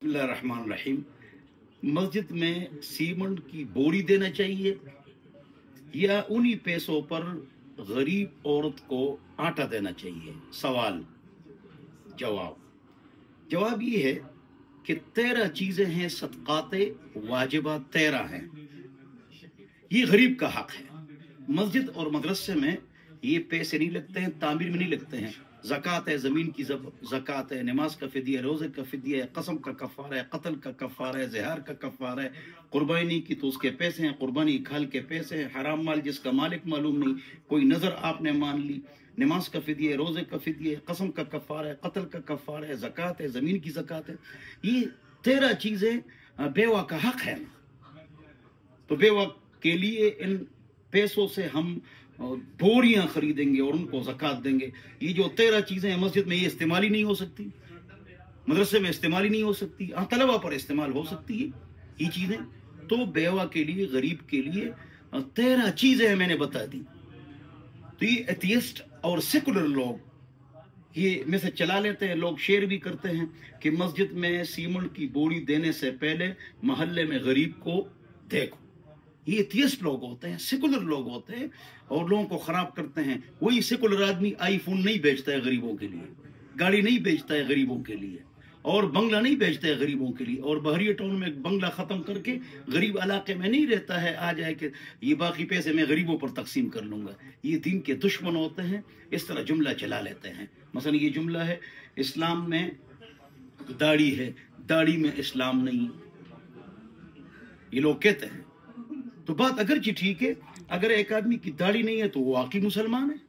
बिस्मिल्लाहिर्रहमानिर्रहीम। मस्जिद में सीमेंट की बोरी देना चाहिए या उन्हीं पैसों पर गरीब औरत को आटा देना चाहिए? सवाल जवाब जवाब ये है कि 13 चीजें हैं, सदकाते वाजिबा 13 हैं। ये गरीब का हक है। मस्जिद और मदरसे में ये पैसे नहीं लगते हैं, तामीर में नहीं लगते हैं। ज़कात है, ज़मीन की ज़कात है, नमाज का फिदिया है, रोज़े का फिदिया है, कसम का कफ़ारा है, कत्ल का कफ़ारा है, ज़िहार का कफ़ारा है, कुर्बानी की तो उसके पैसे हैं, कुर्बानी खाल के पैसे हैं, हराम माल जिसका मालिक मालूम नहीं, कोई नज़र आपने मान ली, नमाज का फिदिया है, रोज़े का फिदिया है, कसम का कफ़ारा है, कत्ल का कफ़ारा है, ज़कात है, ज़मीन की ज़कात है। ये 13 चीज़ें बेवा का हक है। तो बेवा के लिए इन पैसों से हम बोरियां खरीदेंगे और उनको ज़कात देंगे। ये जो 13 चीजें हैं मस्जिद में, ये इस्तेमाल ही नहीं हो सकती, मदरसे में इस्तेमाल ही नहीं हो सकती, तलबा पर इस्तेमाल हो सकती है ये चीजें। तो बेवा के लिए, गरीब के लिए 13 चीजें मैंने बता दी। तो ये एथियस्ट और सेकुलर लोग ये में से चला लेते हैं। लोग शेयर भी करते हैं कि मस्जिद में सीमेंट की बोरी देने से पहले मोहल्ले में गरीब को देखो। ये एथियस्ट लोग होते हैं, सेकुलर लोग होते हैं और लोगों को खराब करते हैं। वही सेकुलर आदमी आईफोन नहीं बेचता है गरीबों के लिए, गाड़ी नहीं बेचता है गरीबों के लिए, और बंगला नहीं बेचता है गरीबों के लिए, और बहरिया टाउन में बंगला खत्म करके गरीब इलाके में नहीं रहता है, आ जाए कि ये बाकी पैसे मैं गरीबों पर तकसीम कर लूंगा। ये दीन के दुश्मन होते हैं, इस तरह जुमला चला लेते हैं। मसलन ये जुमला है, इस्लाम में दाढ़ी है, दाढ़ी में इस्लाम नहीं, ये लोग कहते हैं। तो बात अगरचे ठीक है, अगर एक आदमी की दाढ़ी नहीं है तो वो वाकई मुसलमान है,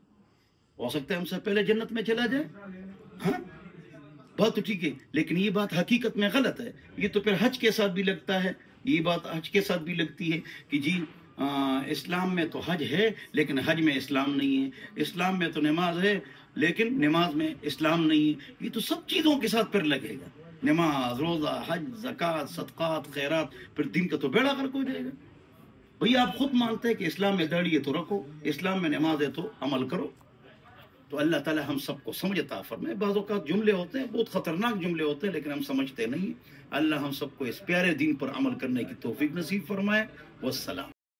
हो सकता है हमसे पहले जन्नत में चला जाए। हाँ, बात तो ठीक है, लेकिन ये बात हकीकत में गलत है। ये तो फिर हज के साथ भी लगता है, ये बात हज के साथ भी लगती है कि जी इस्लाम में तो हज है लेकिन हज में इस्लाम नहीं है, इस्लाम में तो नमाज है लेकिन नमाज में इस्लाम नहीं है। ये तो सब चीज़ों के साथ फिर लगेगा, नमाज, रोज़ा, हज, ज़कात, सदक़ात, खैरात, फिर दिन का तो बेड़ा गर्क हो जाएगा। भैया आप खुद मानते हैं कि इस्लाम में दाढ़ी है तो रखो, इस्लाम में नमाज है तो अमल करो। तो अल्लाह ताला हम सबको समझ अता फरमाए। बाज़ औक़ात जुमले होते हैं, बहुत ख़तरनाक जुमले होते हैं, लेकिन हम समझते नहीं। अल्लाह हम सबको इस प्यारे दीन पर अमल करने की तौफीक नसीब फरमाए। वस्सलाम।